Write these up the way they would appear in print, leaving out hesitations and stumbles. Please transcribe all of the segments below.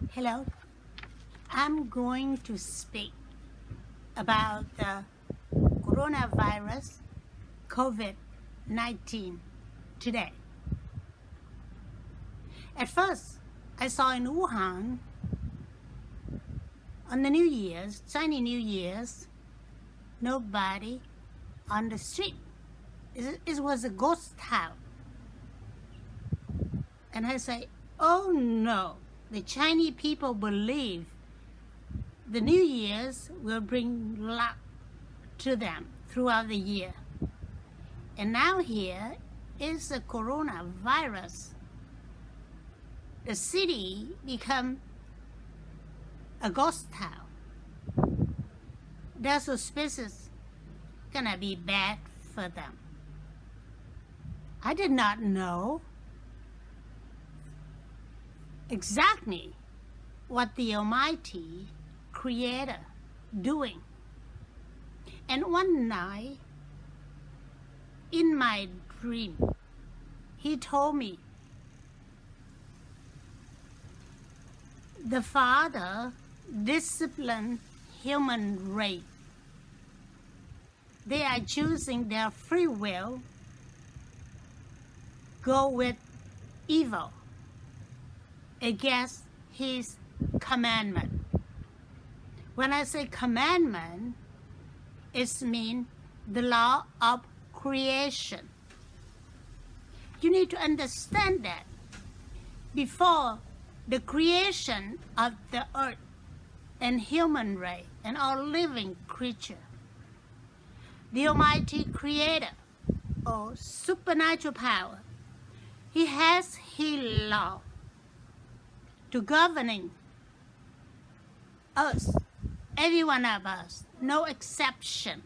Hello, I'm going to speak about the coronavirus Covid-19 today. At first, I saw in Wuhan on the New Year's, Chinese New Year's, nobody on the street. It was a ghost town. And I say, oh no, the Chinese people believe the New Year's will bring luck to them throughout the year. And now here is the coronavirus. The city become a ghost town. Their suspicious gonna be bad for them. I did not know exactly what the Almighty Creator doing. And one night, in my dream, He told me, the Father disciplined human race. They are choosing their free will, go with evil against His commandment. When I say commandment, it means the law of creation. You need to understand that before the creation of the earth and human race and all living creature, the Almighty Creator or supernatural power, He has His law to governing us, every one of us, no exception.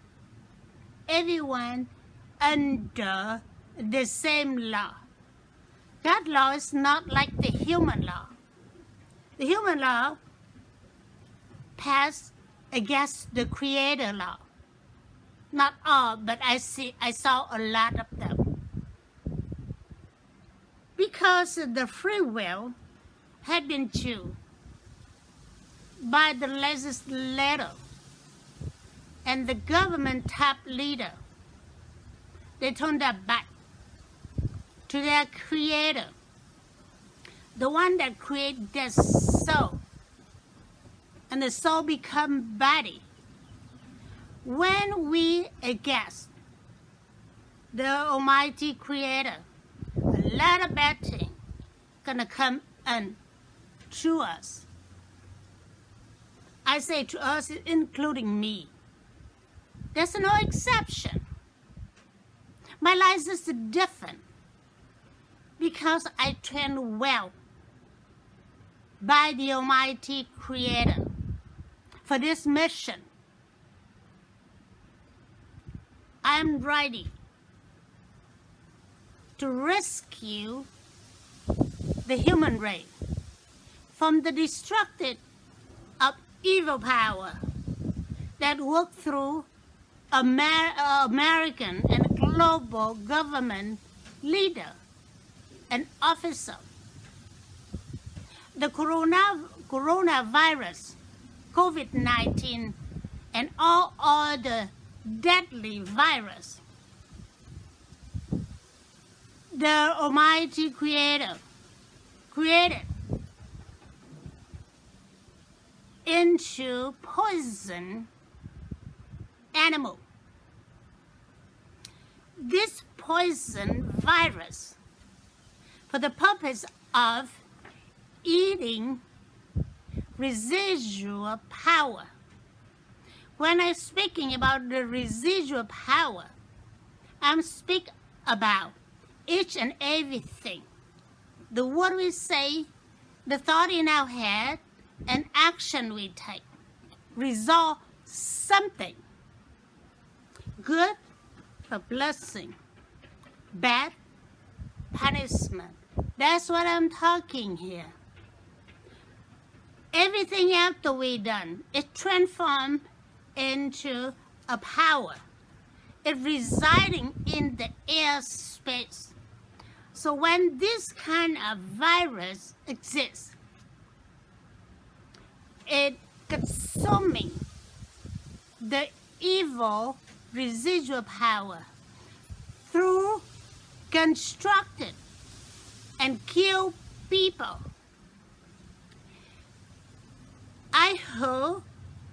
Everyone under the same law. That law is not like the human law. The human law passed against the Creator law. Not all, but I saw a lot of them. Because the free will had been chosen by the legislator and the government top leader. They turned their back to their Creator, the one that created their soul, and the soul become body. When we against the Almighty Creator, a lot of bad things gonna come in to us. I say to us, including me. There's no exception. My life is different because I trained well by the Almighty Creator for this mission. I am ready to rescue the human race from the destructive of evil power that work through American and global government leader and officer. The coronavirus, COVID-19, and all other deadly virus, the Almighty Creator created into poison animal. This poison virus, for the purpose of eating residual power. When I'm speaking about the residual power, I'm speaking about each and everything. The word we say, the thought in our head, and action we take. Resolve something. Good for blessing. Bad punishment. That's what I'm talking here. Everything after we done, it transformed into a power. It residing in the air space. So when this kind of virus exists, it consuming the evil residual power through constructed and kill people. I heard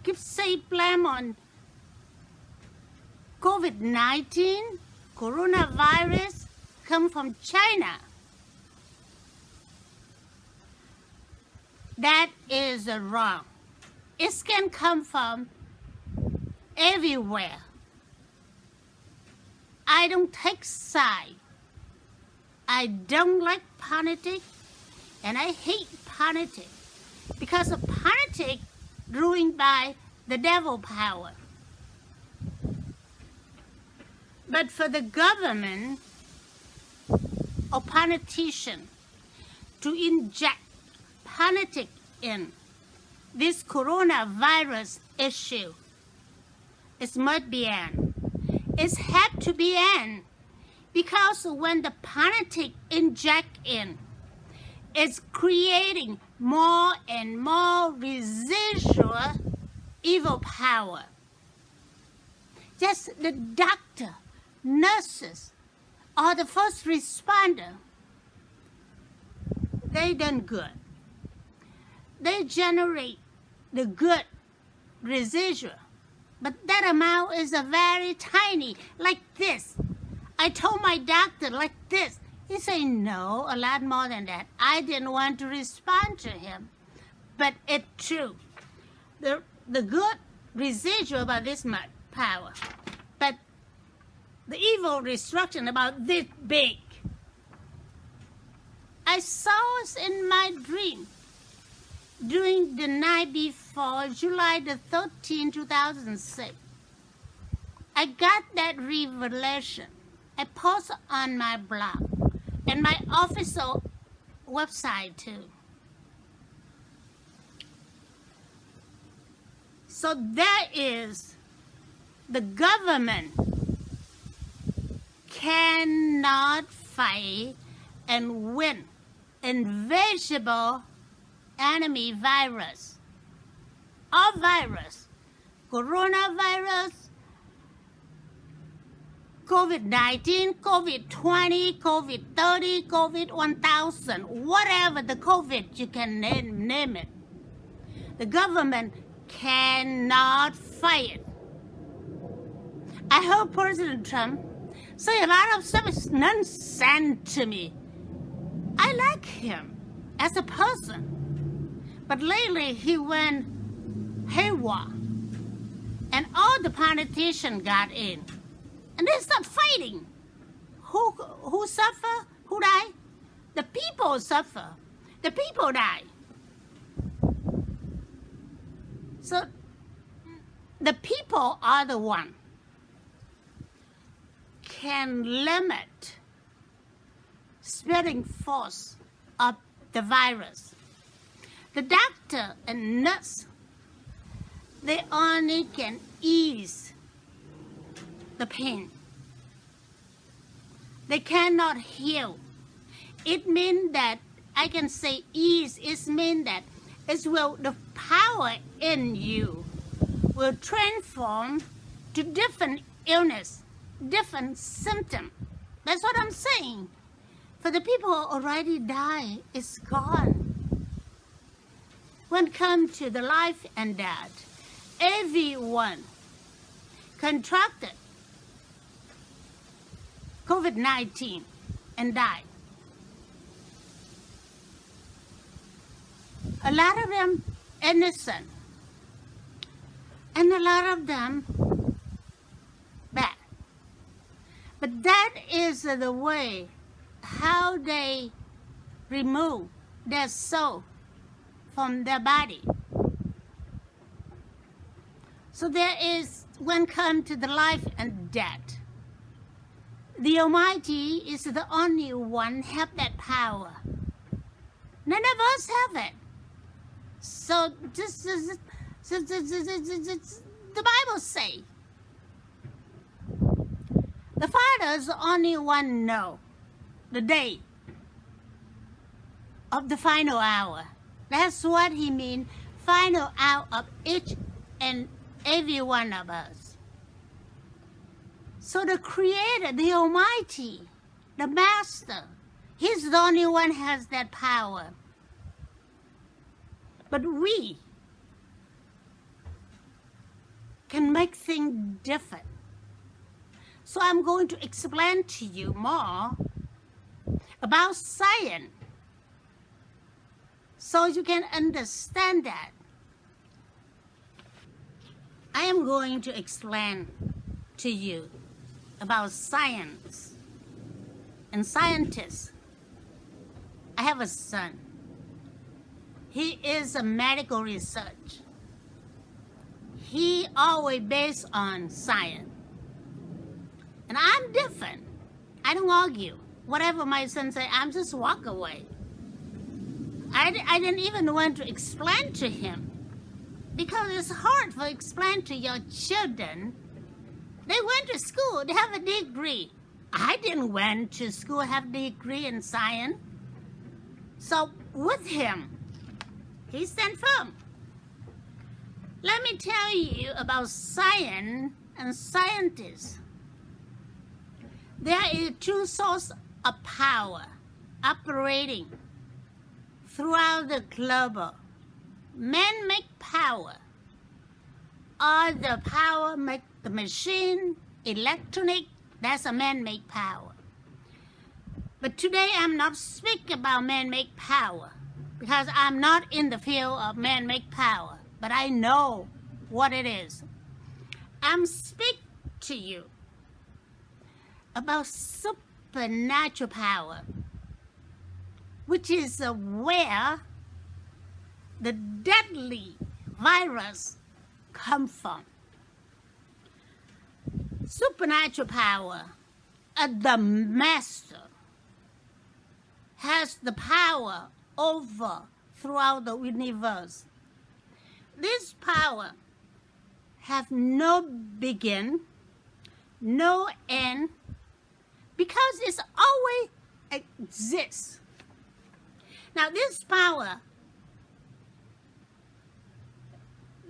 keep say blame on Covid-19, coronavirus come from China. That is wrong. It can come from everywhere. I don't take side. I don't like politics, and I hate politics because of politics ruined by the devil power. But for the government or politician to inject politics in this coronavirus issue, it must be end. It had to be end because when the politics inject in, it's creating more and more residual evil power. Just the doctor, nurses, or the first responder, they done good. They generate the good residual, but that amount is a very tiny, like this. I told my doctor like this. He said, no, a lot more than that. I didn't want to respond to him, but it's true. The good residual about this much power, but the evil destruction about this big. I saw it in my dream during the night before July the 13th, 2006. I got that revelation. I posted on my blog and my official website too. So that is the government cannot fight and win invisible enemy virus. All virus, coronavirus, COVID-19, COVID-20, COVID-30, COVID-1000, whatever the COVID you can name it. The government cannot fight it. I heard President Trump say a lot of stuff is nonsense to me. I like him as a person, but lately he went haywire, and all the politicians got in, and they start fighting. Who suffer? Who die? The people suffer. The people die. So the people are the one can limit spreading force of the virus. The doctor and nurse, they only can ease the pain. They cannot heal. It means that, I can say ease, it means that the power in you will transform to different illness, different symptom. That's what I'm saying. For the people who already died, it's gone. When it comes to the life and death, everyone contracted COVID-19 and died. A lot of them innocent, and a lot of them bad. But that is the way how they remove their soul from their body. So there is, when come to the life and death, the Almighty is the only one have that power. None of us have it. So this is the Bible say. The Father is the only one know the day of the final hour. That's what he means. find out of each and every one of us. So the Creator, the Almighty, the Master, He's the only one who has that power. But we can make things different. So I'm going to explain to you more about science so you can understand that. I am going to explain to you about science and scientists. I have a son. He is a medical research. He always based on science. And I'm different. I don't argue. Whatever my son say, I'm just walk away. I didn't even want to explain to him because it's hard to explain to your children. They went to school, they have a degree. I didn't went to school, have a degree in science. So with him, he stand firm. Let me tell you about science and scientists. There is two sources of power operating throughout the globe. Man-made power, or the power make the machine, electronic, that's a man-made power. But today I'm not speaking about man-made power because I'm not in the field of man-made power, but I know what it is. I'm speaking to you about supernatural power, which is where the deadly virus come from. Supernatural power, the master, has the power over throughout the universe. This power have no begin, no end, because it's always exists. Now this power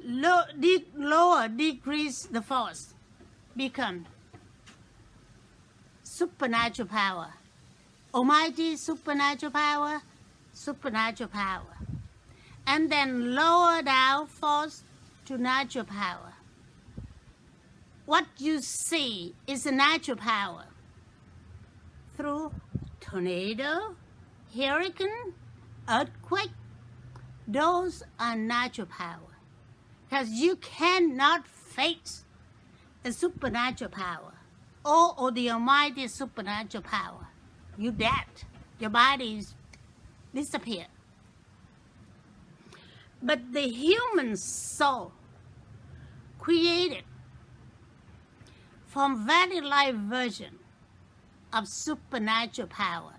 lower decrease the force, become supernatural power. Almighty supernatural power, supernatural power. And then lower down force to natural power. What you see is a natural power through tornado, hurricane, earthquake. Those are natural power. Because you cannot face the supernatural power or the almighty supernatural power. You dead. Your bodies disappear. But the human soul created from very light version of supernatural power.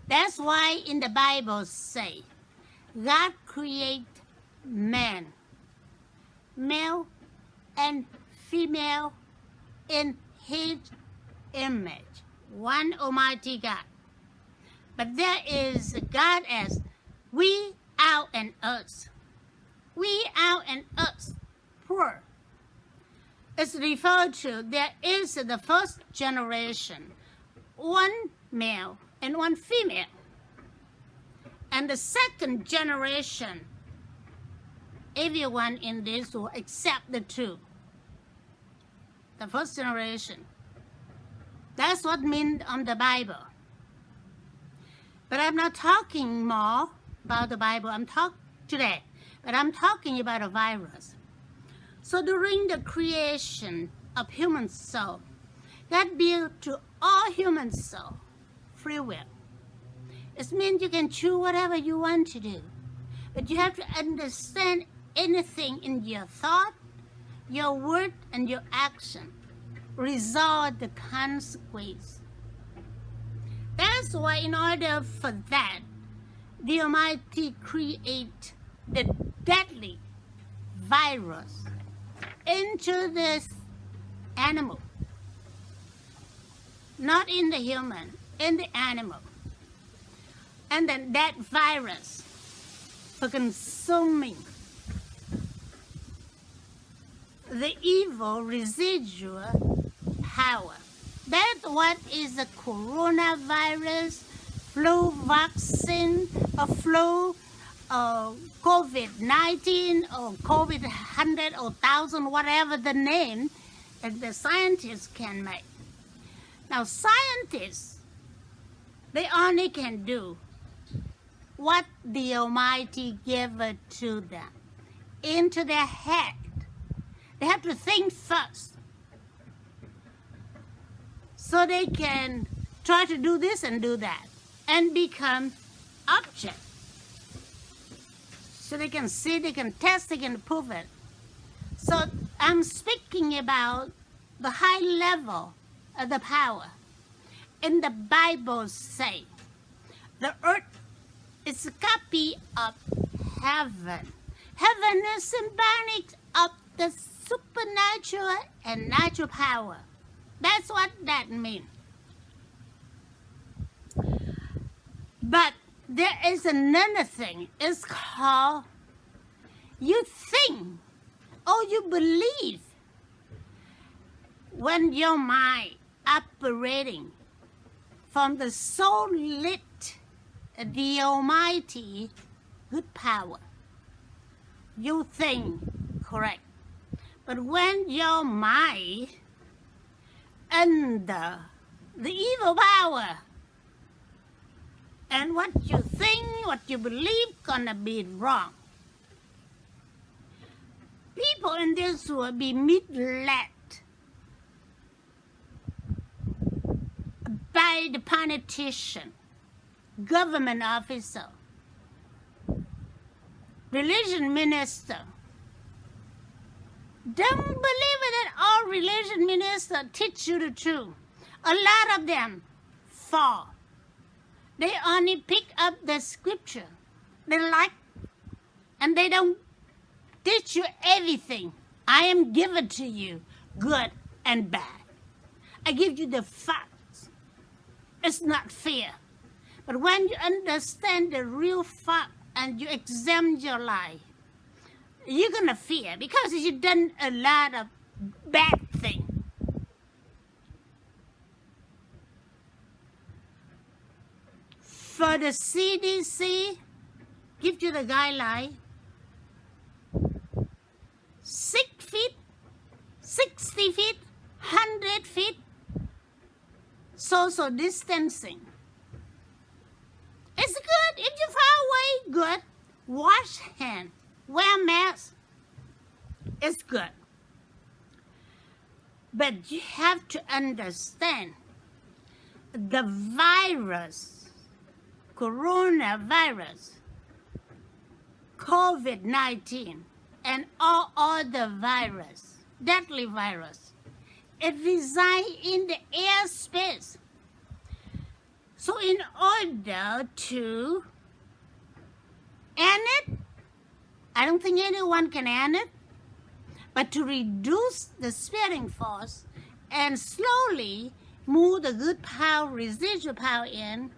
That's why in the Bible say, God create man, male and female in his image. One Almighty God. But there is God as we out and us. We out and us, poor. It's referred to, there is the first generation, one male and one female. And the second generation, everyone in this world except the two. The first generation. That's what means on the Bible. But I'm not talking more about the Bible. I'm talking today, but I'm talking about a virus. So during the creation of human soul, God built to all human soul free will. It means you can choose whatever you want to do, but you have to understand anything in your thought, your word, and your action result the consequence. That's why in order for that, the Almighty create the deadly virus into this animal. Not in the human, in the animal. And then that virus for consuming the evil residual power. That's what is the coronavirus, flu vaccine, or flu, COVID-19, or COVID-100 or 1,000, whatever the name that the scientists can make. Now, scientists, they only can do what the Almighty gave it to them, into their head. They have to think first, so they can try to do this and do that, and become object. So they can see, they can test, they can prove it. So I'm speaking about the high level of the power. In the Bible say, the earth is a copy of heaven. Heaven is symbolic of the supernatural and natural power. That's what that means. But there is another thing. It's called you think or you believe. When your mind operating from the soul lit, the Almighty good power, you think correct. But when your mind under the evil power, and what you think, what you believe, gonna be wrong. People in this world be misled by the politician, government officer, religion minister. Don't believe it that all religion ministers teach you the truth. A lot of them fall. They only pick up the scripture they like, and they don't teach you everything. I am given to you, good and bad. I give you the facts. It's not fair. But when you understand the real fact and you examine your life, you're going to fear because you've done a lot of bad things. For the CDC, give you the guideline, 6 feet, 60 feet, 100 feet, social distancing. It's good. If you're far away, good. Wash hands, wear mask. It's good. But you have to understand the virus, coronavirus, COVID-19, and all other virus, deadly virus, it resides in the airspace. So in order to end it, I don't think anyone can end it, but to reduce the spreading force and slowly move the good power, residual power in,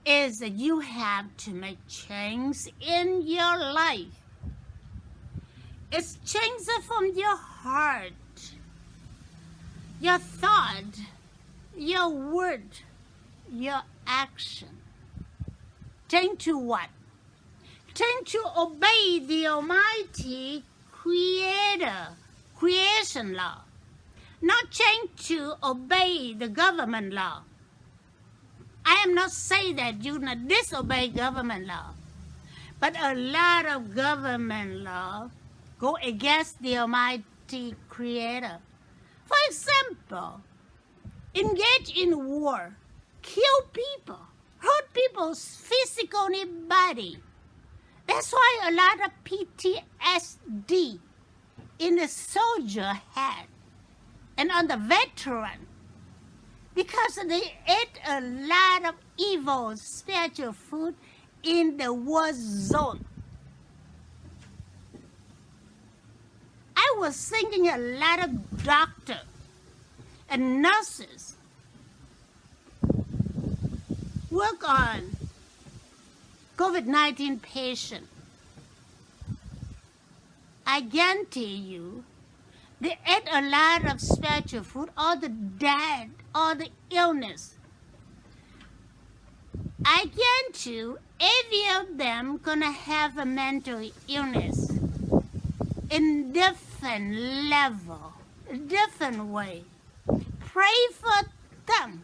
is that you have to make change in your life. It's change from your heart, your thought, your word, your action. Change to what? Change to obey the Almighty Creator, creation law. Not change to obey the government law. I am not saying that you not disobey government law, but a lot of government law go against the Almighty Creator. For example, engage in war, kill people, hurt people's physical body. That's why a lot of PTSD in the soldier head and on the veteran, because they ate a lot of evil spiritual food in the war zone. I was thinking a lot of doctors and nurses work on COVID-19 patients. I guarantee you, they ate a lot of spiritual food, all the dead, all the illness. I guarantee you, every of them gonna have a mental illness in different level, different way. Pray for them.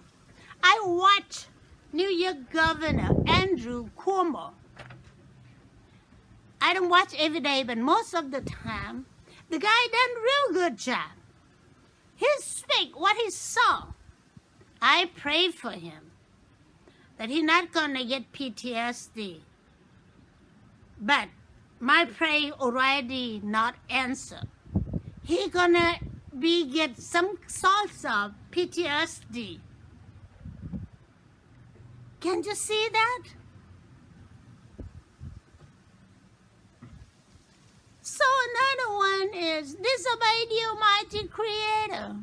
I watch New York Governor Andrew Cuomo. I don't watch every day, but most of the time, the guy done a real good job. He speak what he saw. I pray for him that he's not gonna get PTSD. But my prayer already not answered. He gonna get some sorts of PTSD. Can you see that? So another one is disobey the Almighty Creator,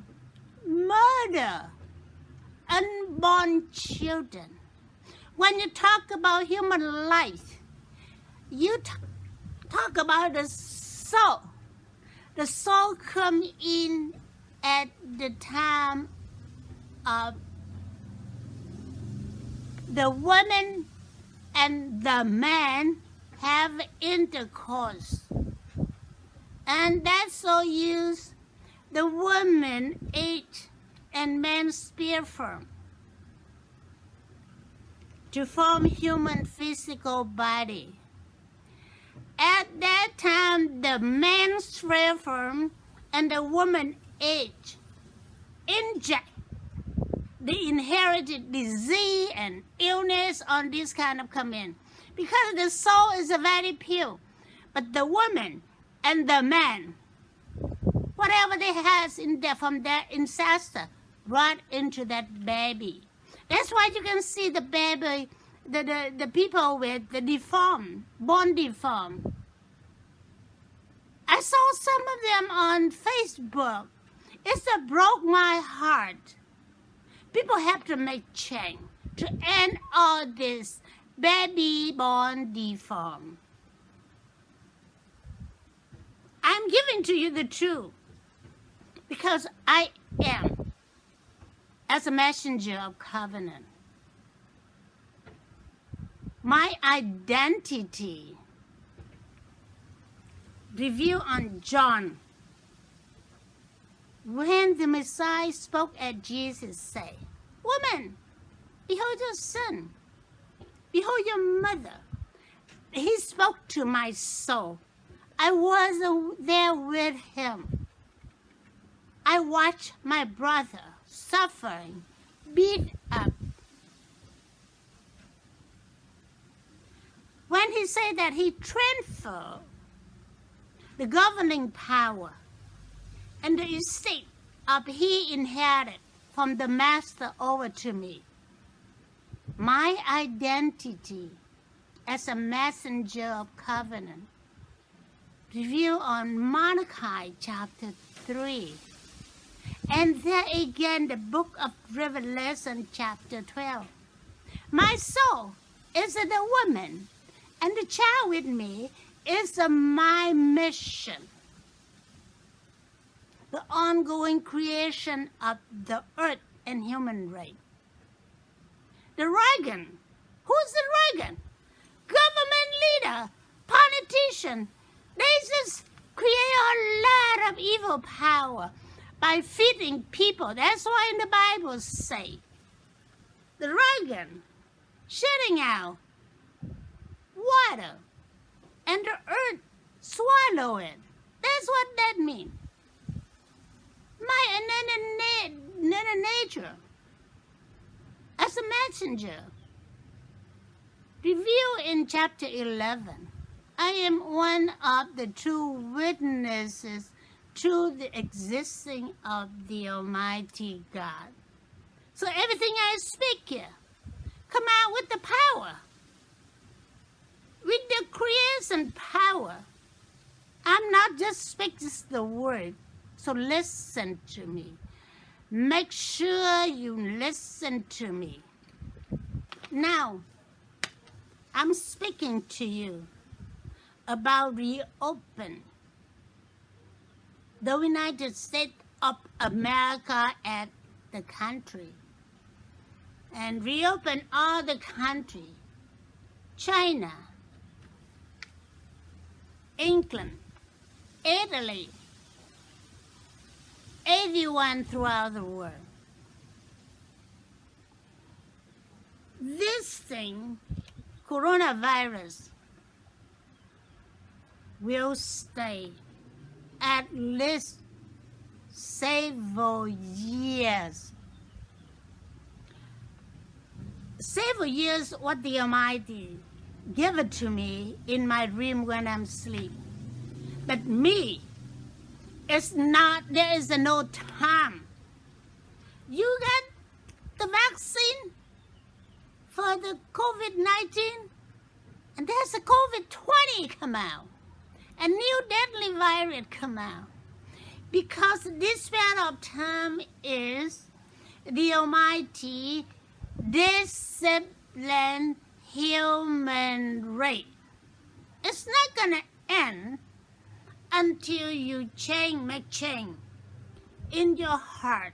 murder unborn children. When you talk about human life, you talk about the soul. The soul comes in at the time of the woman and the man have intercourse. And that's so use the woman ate and man sperm to form human physical body. At that time, the man's sperm and the woman ate inject the inherited disease and illness on this kind of come in. Because the soul is a very pure. But the woman and the man, whatever they has in there from their ancestor, brought into that baby. That's why you can see the baby, the people with the deformed, born deformed. I saw some of them on Facebook. It's that broke my heart. People have to make change to end all this baby born deformed. I'm giving to you the truth because I am as a messenger of covenant. My identity review on John. When the Messiah spoke at Jesus, say, "Woman, behold your son, behold your mother." He spoke to my soul. I was there with him. I watched my brother suffering, beat up. When he said that he transferred the governing power and the estate of he inherited from the master over to me, my identity as a messenger of covenant. Review on Malachi chapter 3. And there again the book of Revelation chapter 12. My soul is the woman, and the child with me is my mission. The ongoing creation of the earth and human race. The Reagan. Who's the Reagan? Government leader, politician. They just create a lot of evil power by feeding people. That's why in the Bible say, the Reagan shutting out water and the earth swallow it. That's what that means. My inner nature as a messenger. Review in chapter 11. I am one of the true witnesses to the existing of the Almighty God. So everything I speak here come out with the power, with the creation power. I'm not just speaking the word, so listen to me. Make sure you listen to me. Now, I'm speaking to you about reopen the United States of America as the country and reopen all the country, China, England, Italy, everyone throughout the world. This thing, coronavirus, will stay at least several years. Several years, what the Almighty give it to me in my dream when I'm asleep. But me, it's not, there is no time. You get the vaccine for the COVID-19, and there's a COVID-20 come out. A new deadly virus come out. Because this period of time is the Almighty discipline human race. It's not gonna end until you make change in your heart,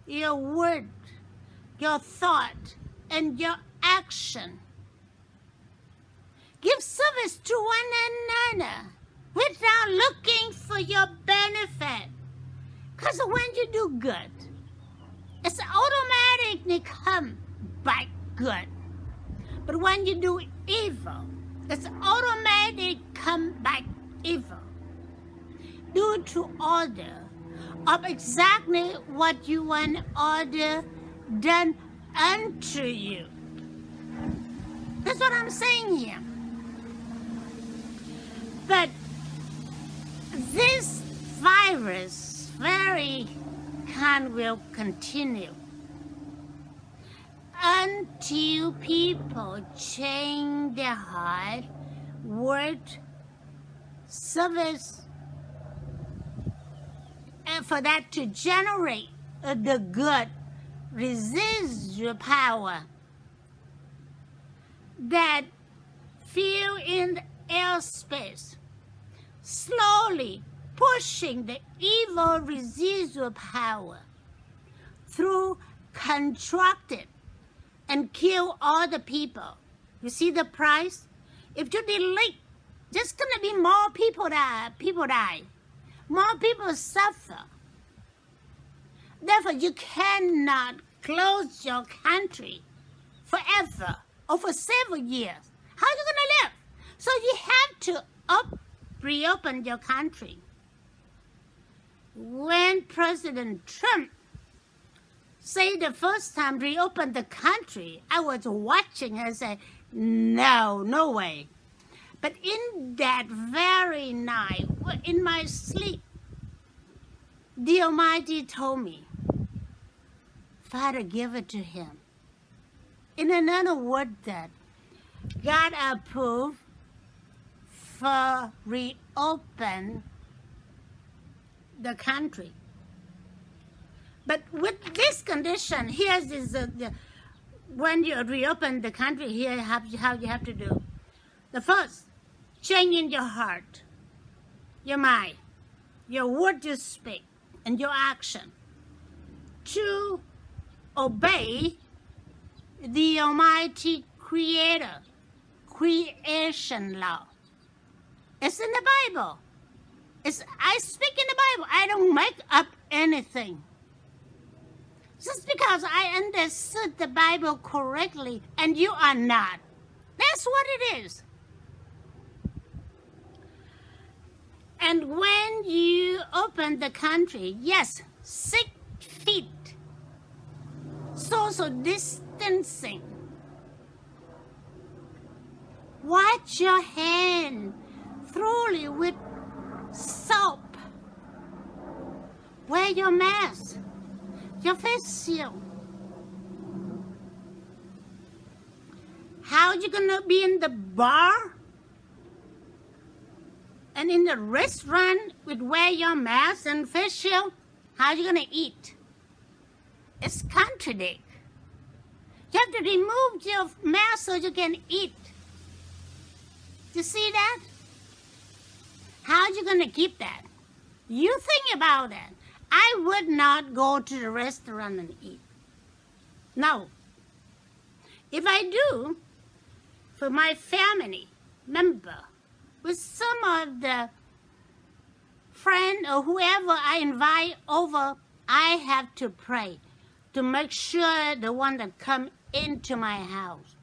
your word, your thought, and your action. Give service to one another without looking for your benefit. Because when you do good, it's automatically come back good. But when you do evil, it's automatically come back evil. Due to order of exactly what you want order done unto you. That's what I'm saying here. But this virus will continue until people change their heart, word, service, and for that to generate the good residual power that fill in the airspace, slowly pushing the evil residual power through contracted and kill all the people. You see the price? If you delete, there's gonna be more people die. More people suffer. Therefore, you cannot close your country forever or for several years. How are you gonna live? So you have to reopen your country. When President Trump said the first time reopen the country, I was watching and said, no way. But in that very night, in my sleep, the Almighty told me, Father, give it to him. In another word, that God approved for reopen the country. But with this condition, here's this, when you reopen the country, here how you have to do. The first, change in your heart, your mind, your word you speak, and your action to obey the Almighty Creator, creation law. It's in the Bible. I speak in the Bible. I don't make up anything. Just because I understood the Bible correctly and you are not. That's what it is. And when you open the country, yes, 6 feet, social distancing. Wash your hand thoroughly with soap. Wear your mask, your face shield. How are you gonna be in the bar and in the restaurant with wear your mask and face shield? How are you gonna eat? It's contradict. You have to remove your mask so you can eat. You see that? How are you gonna keep that? You think about that. I would not go to the restaurant and eat. No. If I do, for my family member, with some of the friend or whoever I invite over, I have to pray to make sure the one that come into my house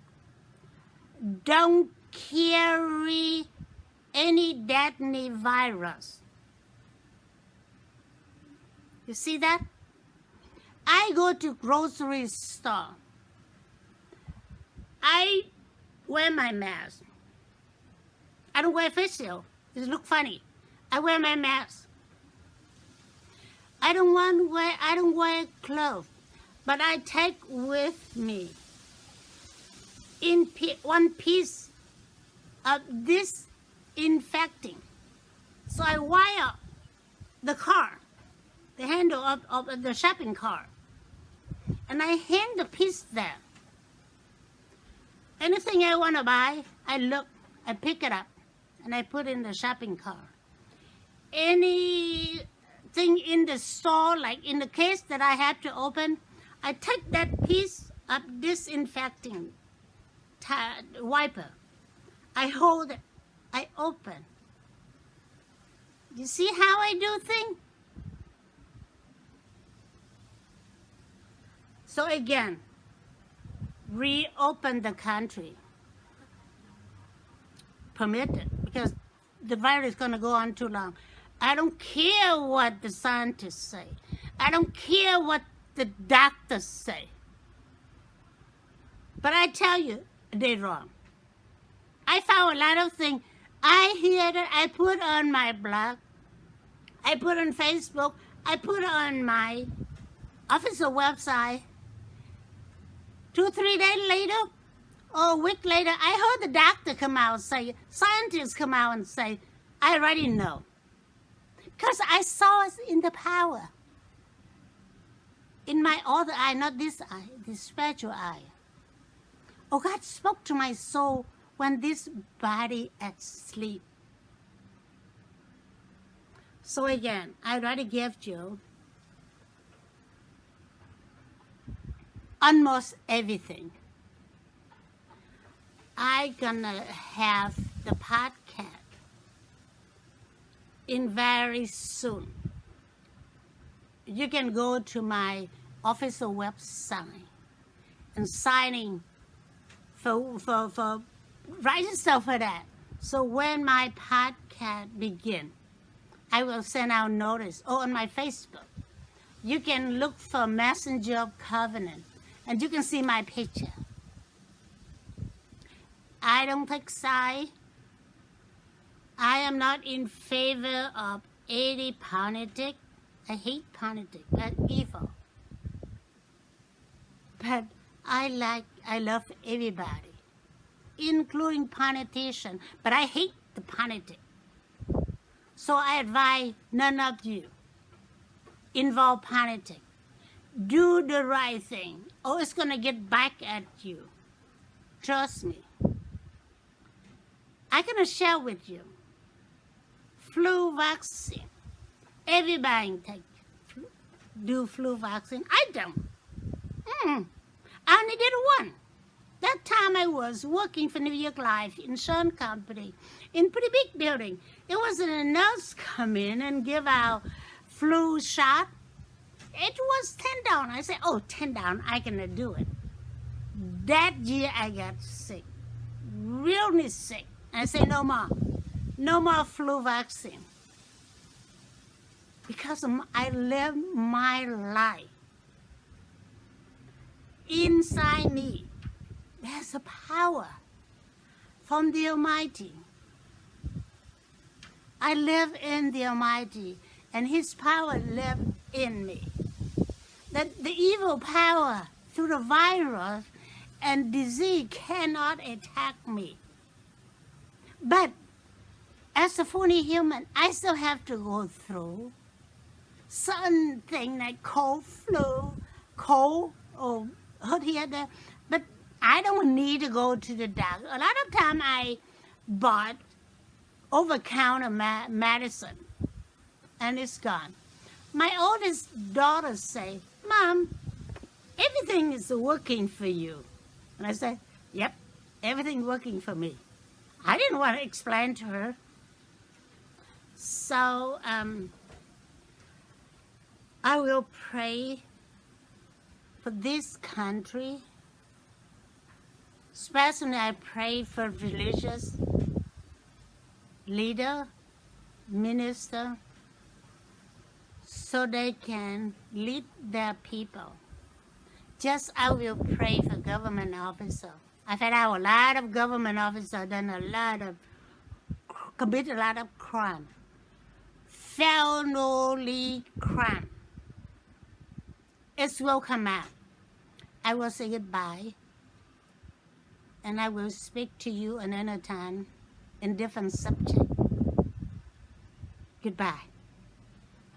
don't carry any deadly virus. You see that? I go to grocery store. I wear my mask. I don't wear face shield. It look funny. I wear my mask. I don't wear clothes, but I take with me one piece of this infecting. So I wire the car, the handle of the shopping cart, and I hang the piece there. Anything I want to buy, I look, I pick it up, and I put in the shopping cart. Anything in the store, like in the case that I have to open, I take that piece of disinfecting wiper. I hold it. I open. You see how I do things? So again, reopen the country. Permit it, because the virus is going to go on too long. I don't care what the scientists say. I don't care what the doctors say. But I tell you, they're wrong. I found a lot of things. I hear that I put on my blog. I put on Facebook. I put on my official website. 2-3 days later, or a week later, I heard the doctor come out and say, scientists come out and say, I already know. Because I saw it in the power. In my other eye, not this eye, this spiritual eye. Oh, God spoke to my soul when this body at sleep. So again, I already gave you almost everything. I gonna have the podcast in very soon. You can go to my official website and signing for register for that. So when my podcast begin, I will send out notice. Or on my Facebook, you can look for Messenger of Covenant, and you can see my picture. I don't take side. I am not in favor of any politics. I hate politics. That's evil. But I love everybody, including politicians. But I hate the politics. So I advise none of you involve politics. Do the right thing, or it's gonna get back at you. Trust me. I'm gonna share with you. Flu vaccine. Everybody do flu vaccine. I don't. I only did one. That time I was working for New York Life Insurance Company in pretty big building. It was a nurse come in and give out flu shot. It was $10. I said, oh, $10, I can do it. That year I got sick, really sick. I said, no more flu vaccine. Because I live my life. Inside me, there's a power from the Almighty. I live in the Almighty, and His power lives in me. That the evil power through the virus and disease cannot attack me. But as a fully human, I still have to go through something like cold or hurt here, there. But I don't need to go to the doctor. A lot of time I bought over-counter medicine. and it's gone. My oldest daughter say, Mom, everything is working for you. And I say, yep, everything working for me. I didn't want to explain to her. So I will pray for this country. Especially I pray for religious leader, minister, so they can lead their people. Just I will pray for government officer. I've had a lot of government officers commit a lot of crime, felony crime. It will come out. I will say goodbye, and I will speak to you another time in different subject. Goodbye.